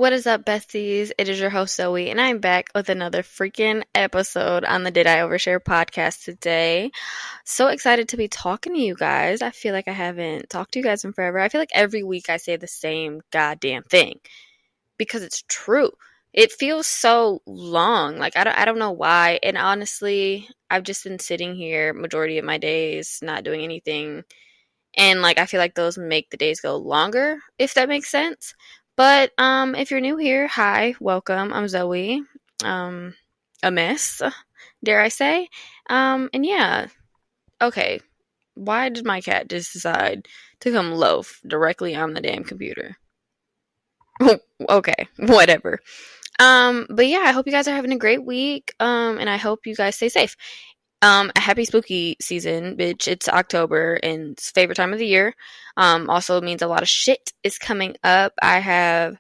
What is up, besties? It is your host, Zoe, and I'm back with another freaking episode on the I Overshare Podcast today. So excited to be talking to you guys. I feel like I haven't talked to you guys in forever. I feel like every week I say the same goddamn thing because it's true. It feels so long. Like, I don't know why. And honestly, I've just been sitting here majority of my days, not doing anything. And I feel like those make the days go longer, if that makes sense. But if you're new here, hi, welcome. I'm Zoe. Um, a miss, dare I say. And yeah, okay. Why did my cat just decide to come loaf directly on the damn computer? Okay, whatever. But yeah, I hope you guys are having a great week. And I hope you guys stay safe. A happy spooky season, bitch. It's October and it's favorite time of the year. Also means a lot of shit is coming up. I have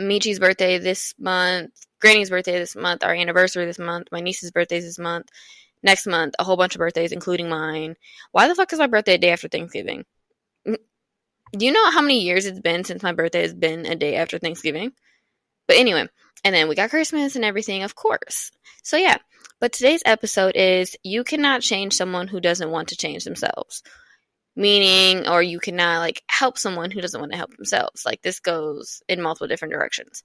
Michi's birthday this month, Granny's birthday this month, our anniversary this month, my niece's birthday this month, next month, a whole bunch of birthdays, including mine. Why the fuck is my birthday a day after Thanksgiving? Do you know how many years it's been since my birthday has been a day after Thanksgiving? But anyway, and then we got Christmas and everything, of course. So yeah, but today's episode is you cannot change someone who doesn't want to change themselves. Meaning, or you cannot help someone who doesn't want to help themselves. This goes in multiple different directions.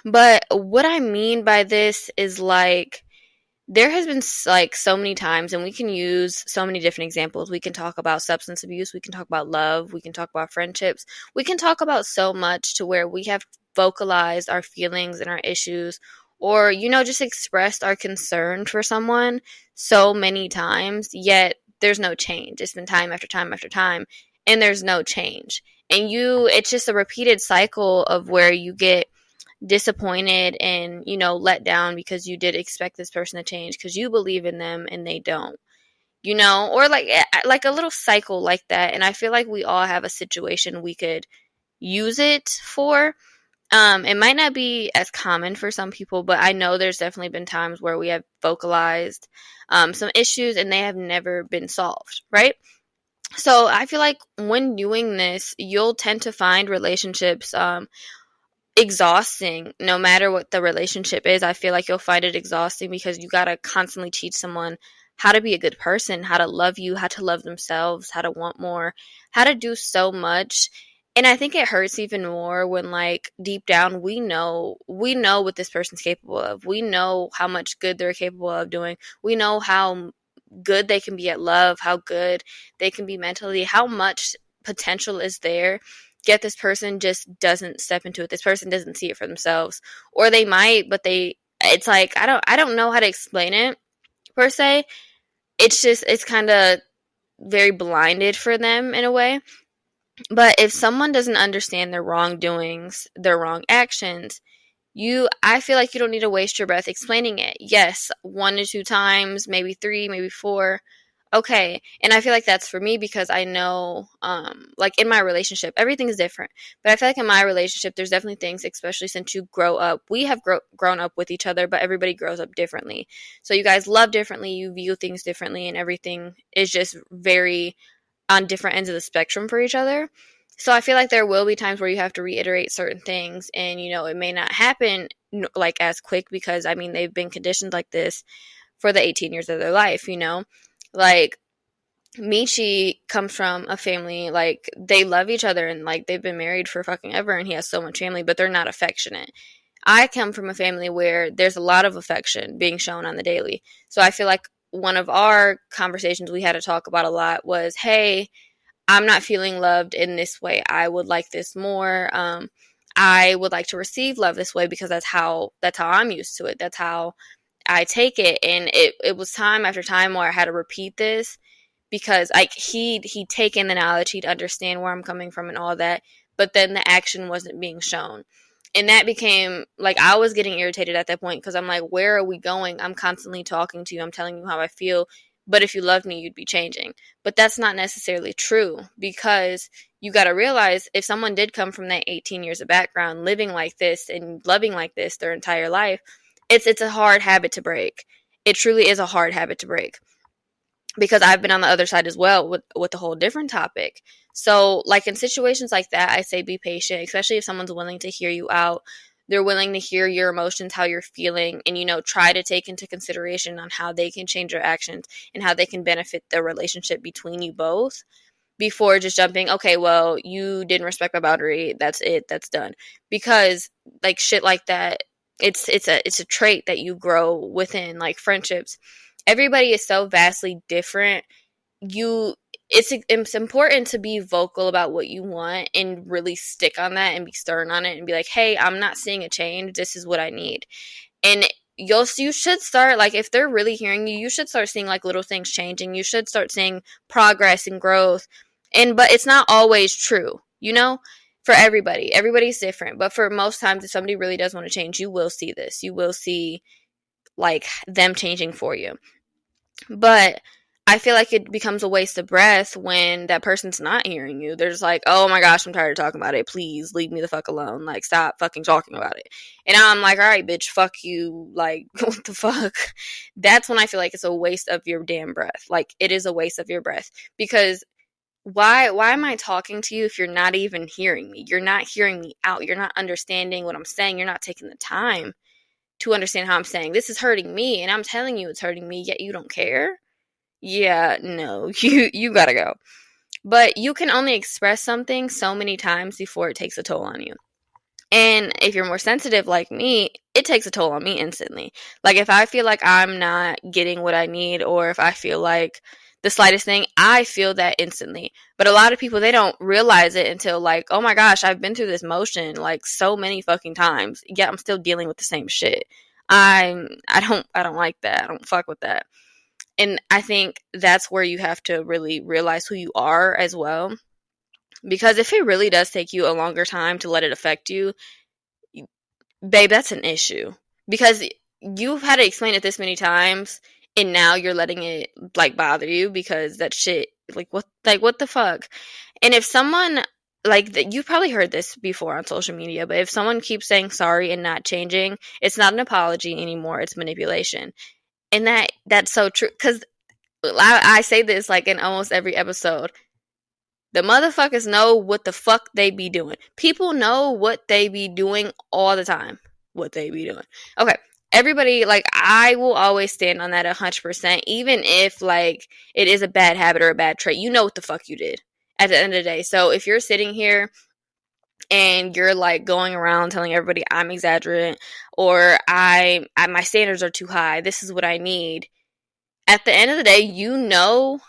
But what I mean by this is there has been so many times, and we can use so many different examples. We can talk about substance abuse, we can talk about love, we can talk about friendships, we can talk about so much to where we have vocalized our feelings and our issues, or just expressed our concern for someone so many times, yet there's no change. It's been time after time after time, and there's no change. And it's just a repeated cycle of where you get disappointed and let down because you did expect this person to change because you believe in them and they don't, or like a little cycle like that. And I feel like we all have a situation we could use it for. It might not be as common for some people, but I know there's definitely been times where we have vocalized some issues and they have never been solved, right? So I feel like when doing this, you'll tend to find relationships exhausting. No matter what the relationship is, I feel like you'll find it exhausting because you gotta constantly teach someone how to be a good person, how to love you, how to love themselves, how to want more, how to do so much. And I think it hurts even more when deep down we know what this person's capable of. We know how much good they're capable of doing. We know how good they can be at love, how good they can be mentally, how much potential is there. Yet this person just doesn't step into it. This person doesn't see it for themselves. Or they might, but it's I don't know how to explain it per se. It's kind of very blinded for them in a way. But if someone doesn't understand their wrongdoings, their wrong actions, I feel like you don't need to waste your breath explaining it. Yes, 1 to 2 times, maybe 3, maybe 4. Okay. And I feel like that's for me because I know, in my relationship, everything is different. But I feel like in my relationship, there's definitely things, especially since you grow up. We have grown up with each other, but everybody grows up differently. So you guys love differently, you view things differently, and everything is just very on different ends of the spectrum for each other. So I feel like there will be times where you have to reiterate certain things, and it may not happen as quick because they've been conditioned like this for the 18 years of their life. Michi comes from a family they love each other and they've been married for fucking ever, and he has so much family, but they're not affectionate. I come from a family where there's a lot of affection being shown on the daily. So I feel like one of our conversations we had to talk about a lot was, hey, I'm not feeling loved in this way. I would like this more. I would like to receive love this way because that's how I'm used to it. That's how I take it. And it was time after time where I had to repeat this because he'd taken the knowledge, he'd understand where I'm coming from and all that, but then the action wasn't being shown. And that became I was getting irritated at that point because I'm like, where are we going? I'm constantly talking to you. I'm telling you how I feel. But if you loved me, you'd be changing. But that's not necessarily true because you got to realize if someone did come from that 18 years of background, living like this and loving like this their entire life, it's a hard habit to break. It truly is a hard habit to break. because I've been on the other side as well with a whole different topic. So, like, in situations like that, I say be patient, especially if someone's willing to hear you out. They're willing to hear your emotions, how you're feeling, and, try to take into consideration on how they can change their actions and how they can benefit the relationship between you both before just jumping, okay, well, you didn't respect my boundary. That's it. That's done. Because, like, shit like that, it's a trait that you grow within, like, friendships. Everybody is so vastly different. It's important to be vocal about what you want and really stick on that and be stern on it and be like, hey, I'm not seeing a change. This is what I need. And you should start, like, if they're really hearing you, you should start seeing, like, little things changing. You should start seeing progress and growth. But it's not always true, for everybody. Everybody's different. But for most times, if somebody really does want to change, you will see this. You will see, like, them changing for you. But I feel like it becomes a waste of breath when that person's not hearing you. They're just like, oh my gosh, I'm tired of talking about it. Please leave me the fuck alone. Like, stop fucking talking about it. And I'm like, all right, bitch, fuck you. Like, what the fuck? That's when I feel like it's a waste of your damn breath. Like, it is a waste of your breath. Because why am I talking to you if you're not even hearing me? You're not hearing me out. You're not understanding what I'm saying. You're not taking the time to understand how I'm saying. This is hurting me, and I'm telling you it's hurting me, yet you don't care. Yeah, no, you gotta go. But you can only express something so many times before it takes a toll on you. And if you're more sensitive like me, it takes a toll on me instantly. Like, if I feel like I'm not getting what I need, or if I feel like the slightest thing, I feel that instantly. But a lot of people, they don't realize it until, like, oh my gosh, I've been through this motion like so many fucking times. Yeah, I'm still dealing with the same shit. I don't like that. I don't fuck with that. And I think that's where you have to really realize who you are as well. Because if it really does take you a longer time to let it affect you, babe, that's an issue. Because you've had to explain it this many times, and now you're letting it, like, bother you because that shit, like, what the fuck? And if someone, like, you've probably heard this before on social media, but if someone keeps saying sorry and not changing, it's not an apology anymore, it's manipulation. And that's so true, because I say this, like, in almost every episode. The motherfuckers know what the fuck they be doing. People know what they be doing all the time. What they be doing. Okay. Everybody, like, I will always stand on that 100%, even if, like, it is a bad habit or a bad trait. You know what the fuck you did at the end of the day. So if you're sitting here and you're, like, going around telling everybody I'm exaggerant, or my standards are too high, this is what I need. At the end of the day, you know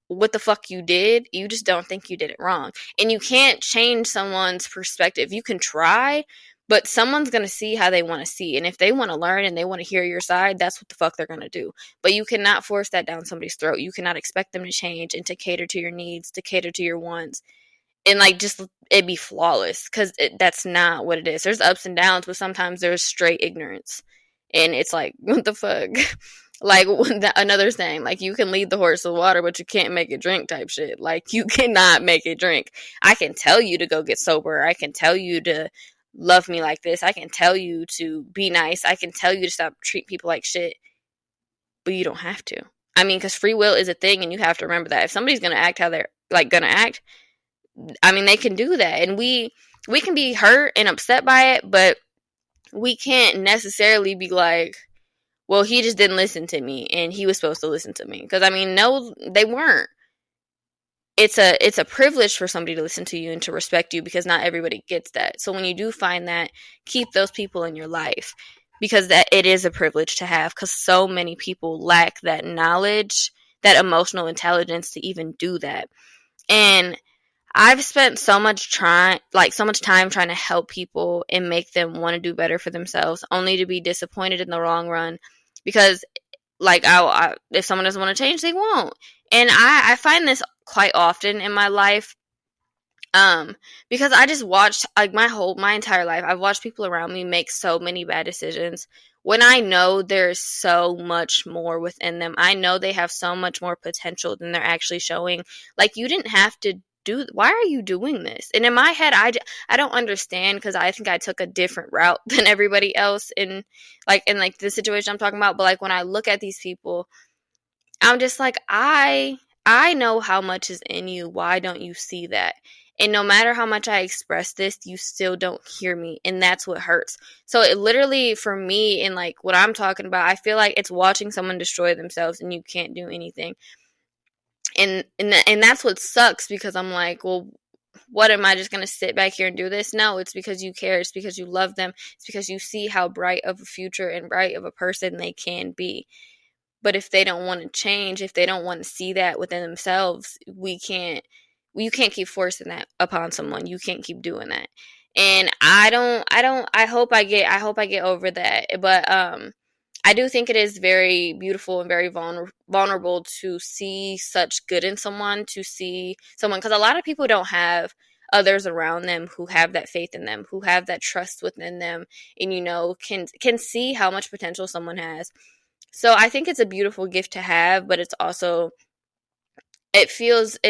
what the fuck you did. You just don't think you did it wrong. And you can't change someone's perspective. You can try, but someone's going to see how they want to see. And if they want to learn and they want to hear your side, that's what the fuck they're going to do. But you cannot force that down somebody's throat. You cannot expect them to change and to cater to your needs, to cater to your wants. And, like, just it be flawless, because that's not what it is. There's ups and downs, but sometimes there's straight ignorance. And it's like, what the fuck? Like, another saying, like, you can lead the horse to water, but you can't make it drink type shit. Like, you cannot make it drink. I can tell you to go get sober. I can tell you to love me like this. I can tell you to be nice. I can tell you to stop treat people like shit. But you don't have to. I mean, because free will is a thing, and you have to remember that. If somebody's going to act how they're, like, going to act, I mean, they can do that. And we can be hurt and upset by it, but we can't necessarily be like, well, he just didn't listen to me, and he was supposed to listen to me. Because, I mean, no, they weren't. It's a privilege for somebody to listen to you and to respect you, because not everybody gets that. So when you do find that, keep those people in your life, because that it is a privilege to have, because so many people lack that knowledge, that emotional intelligence to even do that. And I've spent so much time trying to help people and make them want to do better for themselves, only to be disappointed in the long run. Because, like, if someone doesn't want to change, they won't. And I find this quite often in my life, because I just watched, like, my entire life, I've watched people around me make so many bad decisions when I know there's so much more within them. I know they have so much more potential than they're actually showing. Like, you didn't have to why are you doing this? And in my head, I don't understand, because I think I took a different route than everybody else in the situation I'm talking about. But, like, when I look at these people, I'm just like, I know how much is in you. Why don't you see that? And no matter how much I express this, you still don't hear me. And that's what hurts. So it literally, for me, and like what I'm talking about, I feel like it's watching someone destroy themselves and you can't do anything. And that's what sucks, because I'm like, well, what, am I just going to sit back here and do this? No, it's because you care. It's because you love them. It's because you see how bright of a future and bright of a person they can be. But if they don't want to change, if they don't want to see that within themselves, you can't keep forcing that upon someone. You can't keep doing that. And I hope I get over that. But I do think it is very beautiful and very vulnerable to see such good in someone, to see someone, because a lot of people don't have others around them who have that faith in them, who have that trust within them, and can see how much potential someone has. So I think it's a beautiful gift to have, but it's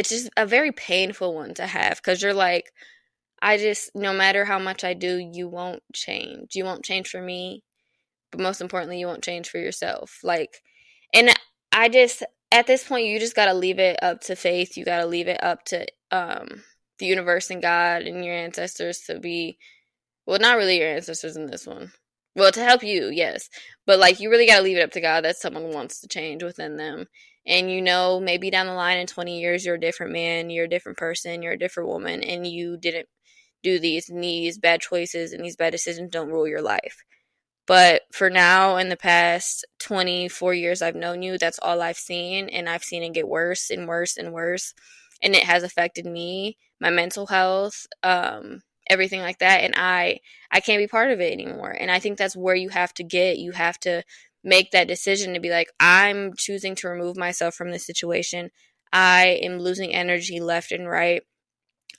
just a very painful one to have, because you're like, no matter how much I do, you won't change. You won't change for me, but most importantly, you won't change for yourself. Like, and I just, at this point, you just got to leave it up to faith. You got to leave it up to the universe and God and your ancestors to be, well, not really your ancestors in this one. Well, to help you, yes. But, like, you really got to leave it up to God that someone wants to change within them. And, maybe down the line in 20 years, you're a different man, you're a different person, you're a different woman, and you didn't do these, and these bad choices and these bad decisions don't rule your life. But for now, in the past 24 years I've known you, that's all I've seen. And I've seen it get worse and worse and worse. And it has affected me, my mental health, everything like that. And I can't be part of it anymore. And I think that's where you have to make that decision to be like, I'm choosing to remove myself from this situation. I am losing energy left and right.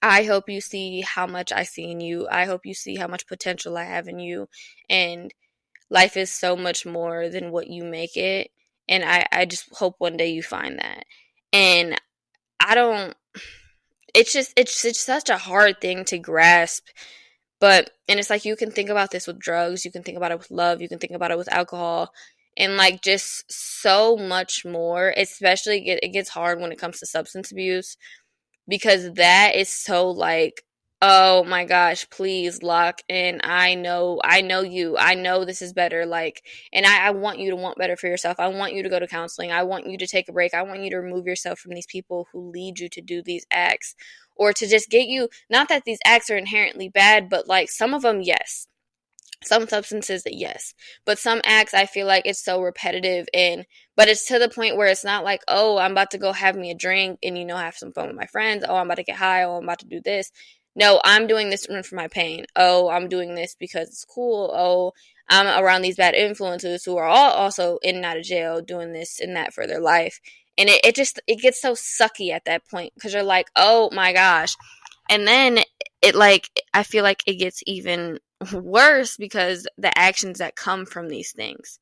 I hope you see how much I see in you. I hope you see how much potential I have in you. And life is so much more than what you make it. And I just hope one day you find that. And I don't, it's such a hard thing to grasp. And it's like, you can think about this with drugs, you can think about it with love, you can think about it with alcohol, and like just so much more. Especially it gets hard when it comes to substance abuse, because that is so like, oh my gosh, please lock in. I know you. I know this is better. Like, and I want you to want better for yourself. I want you to go to counseling. I want you to take a break. I want you to remove yourself from these people who lead you to do these acts, or to just get you, not that these acts are inherently bad, but like some of them, yes. Some substances, yes. But some acts, I feel like it's so repetitive, but it's to the point where it's not like, oh, I'm about to go have me a drink and, have some fun with my friends. Oh, I'm about to get high. Oh, I'm about to do this. No, I'm doing this to run from my pain. Oh, I'm doing this because it's cool. Oh, I'm around these bad influences who are all also in and out of jail doing this and that for their life. And it gets so sucky at that point, because you're like, oh my gosh. And then I feel like it gets even worse because the actions that come from these things.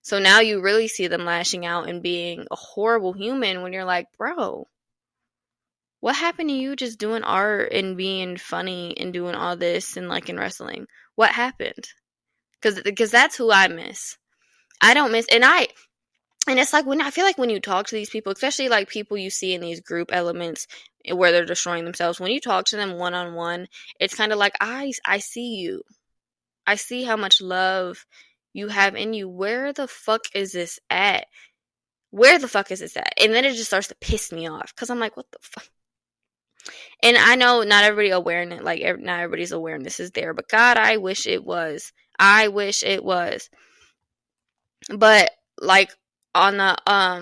So now you really see them lashing out and being a horrible human, when you're like, bro, what happened to you just doing art and being funny and doing all this and like in wrestling? What happened? Because that's who I miss. I don't miss, and it's like, I feel like when you talk to these people, especially like people you see in these group elements where they're destroying themselves, when you talk to them one-on-one, it's kind of like, I see you. I see how much love you have in you. Where the fuck is this at? Where the fuck is this at? And then it just starts to piss me off, because I'm like, what the fuck? And I know not everybody's awareness is there, but God, I wish it was. I wish it was. But like, on the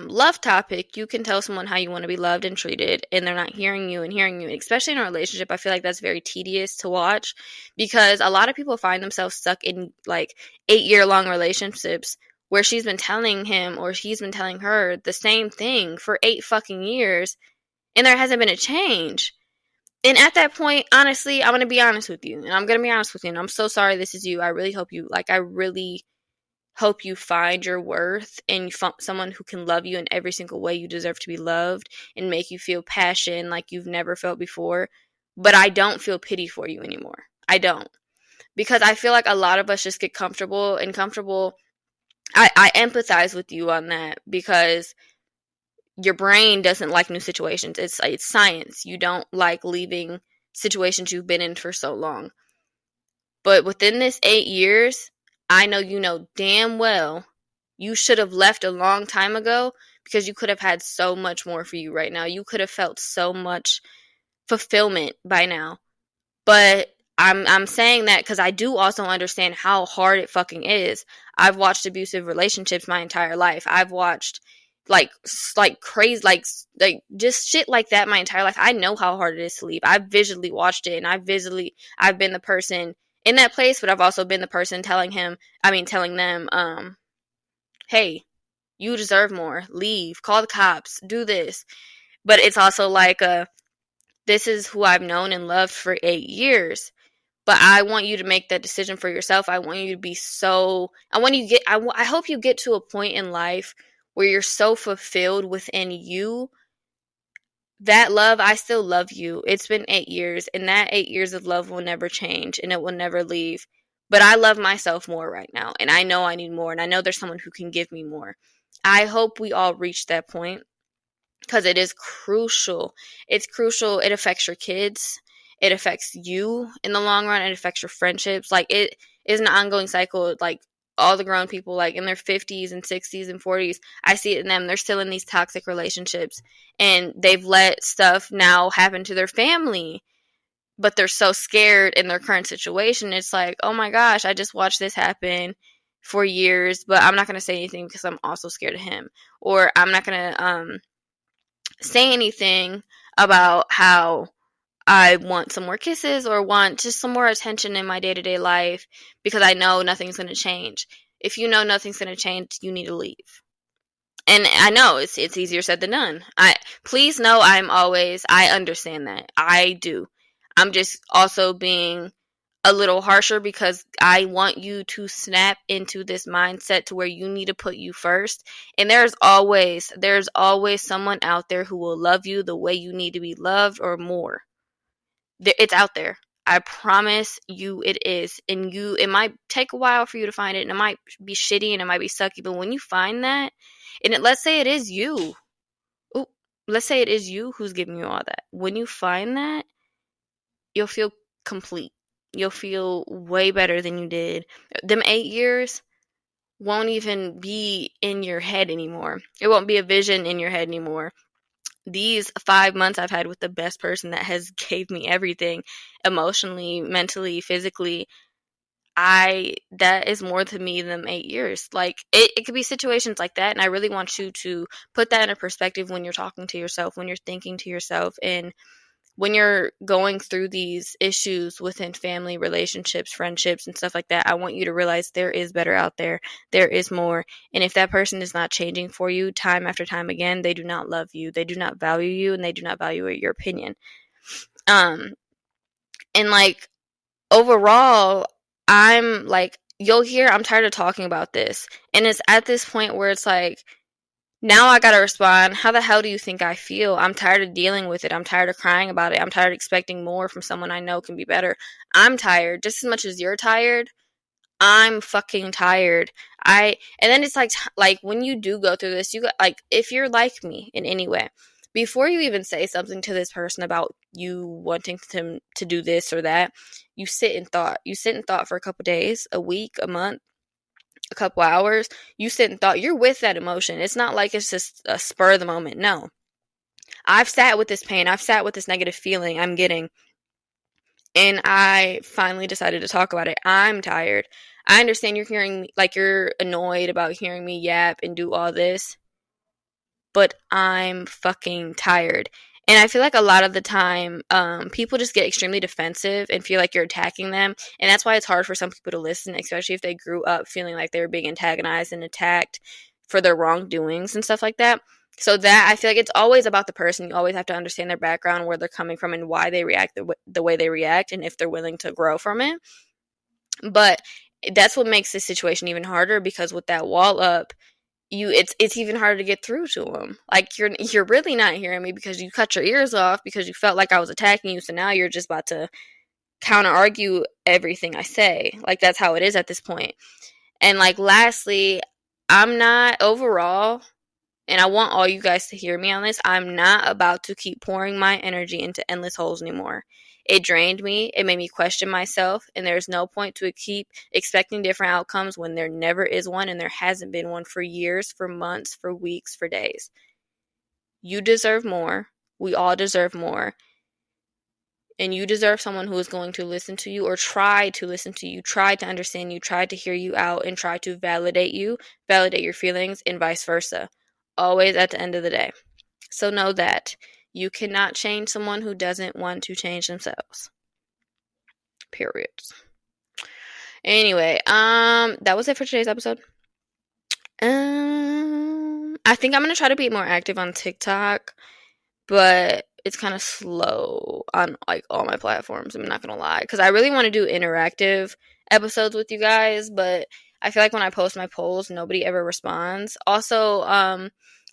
love topic, you can tell someone how you want to be loved and treated, and they're not hearing you. Especially in a relationship, I feel like that's very tedious to watch, because a lot of people find themselves stuck in like 8-year-long relationships where she's been telling him or he's been telling her the same thing for 8 fucking years, and there hasn't been a change. And at that point, honestly, I'm going to be honest with you, and I'm going to be honest with you, and I'm so sorry this is you. I really hope you find your worth and someone who can love you in every single way you deserve to be loved, and make you feel passion like you've never felt before. But I don't feel pity for you anymore. I don't. Because I feel like a lot of us just get comfortable. I empathize with you on that, because your brain doesn't like new situations. It's science. You don't like leaving situations you've been in for so long. But within this 8 years, I know you know damn well you should have left a long time ago, because you could have had so much more for you right now. You could have felt so much fulfillment by now. But I'm saying that because I do also understand how hard it fucking is. I've watched abusive relationships my entire life. I've watched like crazy, like just shit like that my entire life. I know how hard it is to leave. I've visually watched it, and I've been the person in that place, but I've also been the person telling them, hey, you deserve more. Leave. Call the cops. Do this. But it's also like, this is who I've known and loved for 8 years. But I want you to make that decision for yourself. I want you to be I hope you get to a point in life where you're so fulfilled within you that love, I still love you. It's been 8 years, and that 8 years of love will never change, and it will never leave. But I love myself more right now, and I know I need more, and I know there's someone who can give me more. I hope we all reach that point, because it is crucial. It's crucial. It affects your kids. It affects you in the long run. It affects your friendships. Like, it is an ongoing cycle. Like, all the grown people, like in their 50s and 60s and 40s, I see it in them. They're still in these toxic relationships, and they've let stuff now happen to their family, but they're so scared in their current situation. It's like, oh my gosh, I just watched this happen for years, but I'm not going to say anything because I'm also scared of him. Or I'm not going to say anything about how I want some more kisses or want just some more attention in my day-to-day life, because I know nothing's going to change. If you know nothing's going to change, you need to leave. And I know it's easier said than done. Please know I understand that. I do. I'm just also being a little harsher because I want you to snap into this mindset to where you need to put you first. And there's always someone out there who will love you the way you need to be loved or more. It's out there. I promise you it is. And it might take a while for you to find it, and it might be shitty and it might be sucky, but when you find that, and let's say it is you. Ooh, let's say it is you who's giving you all that. When you find that, you'll feel complete. You'll feel way better than you did. Them 8 years won't even be in your head anymore. It won't be a vision in your head anymore. These 5 months I've had with the best person that has gave me everything, emotionally, mentally, physically, that is more to me than 8 years. Like, it could be situations like that, and I really want you to put that in a perspective when you're talking to yourself, when you're thinking to yourself, and when you're going through these issues within family, relationships, friendships, and stuff like that. I want you to realize there is better out there. There is more. And if that person is not changing for you time after time again, they do not love you. They do not value you, and they do not value your opinion. And like, overall, I'm like, you'll hear I'm tired of talking about this. And it's at this point where it's like, now I gotta respond. How the hell do you think I feel? I'm tired of dealing with it. I'm tired of crying about it. I'm tired of expecting more from someone I know can be better. I'm tired. Just as much as you're tired, I'm fucking tired. And then it's like when you do go through this, you got, like, if you're like me in any way, before you even say something to this person about you wanting to do this or that, you sit in thought. You sit in thought for a couple days, a week, a month, a couple hours. You sit and thought. You're with that emotion. It's not like it's just a spur of the moment. No. I've sat with this pain. I've sat with this negative feeling I'm getting. And I finally decided to talk about it. I'm tired. I understand you're hearing me, like, you're annoyed about hearing me yap and do all this. But I'm fucking tired. And I feel like a lot of the time, people just get extremely defensive and feel like you're attacking them. And that's why it's hard for some people to listen, especially if they grew up feeling like they were being antagonized and attacked for their wrongdoings and stuff like that. So that, I feel like it's always about the person. You always have to understand their background, where they're coming from, and why they react the way they react, and if they're willing to grow from it. But that's what makes this situation even harder, because with that wall up, it's even harder to get through to them. Like, you're really not hearing me because you cut your ears off because you felt like I was attacking you, so now you're just about to counter argue everything I say. Like, that's how it is at this point. And like, lastly, I'm not overall, and I want all you guys to hear me on this, I'm not about to keep pouring my energy into endless holes anymore. It drained me. It made me question myself, and there's no point to keep expecting different outcomes when there never is one, and there hasn't been one for years, for months, for weeks, for days. You deserve more. We all deserve more. And you deserve someone who is going to listen to you, or try to listen to you, try to understand you, try to hear you out, and try to validate you, validate your feelings, and vice versa. Always at the end of the day. So know that you cannot change someone who doesn't want to change themselves. Period. Anyway, that was it for today's episode. I think I'm gonna try to be more active on TikTok, but it's kind of slow on like all my platforms. I'm not gonna lie, because I really want to do interactive episodes with you guys, but I feel like when I post my polls, nobody ever responds. Also,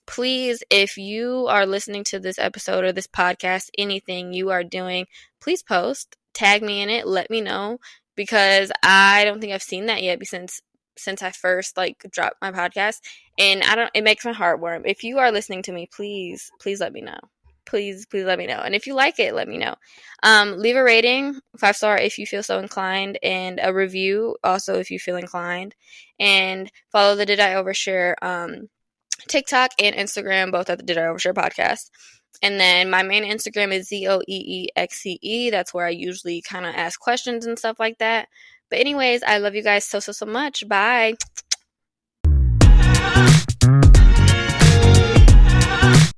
please, if you are listening to this episode or this podcast, anything you are doing, please post, tag me in it, let me know, because I don't think I've seen that yet since I first like dropped my podcast, and it makes my heart warm. If you are listening to me, please let me know. Please let me know. And if you like it, let me know. Leave a rating, 5-star if you feel so inclined, and a review also if you feel inclined. And follow the Did I Overshare TikTok and Instagram, both at the Did I Overshare Podcast. And then my main Instagram is ZOEEXCE. That's where I usually kind of ask questions and stuff like that. But anyways, I love you guys so much. Bye.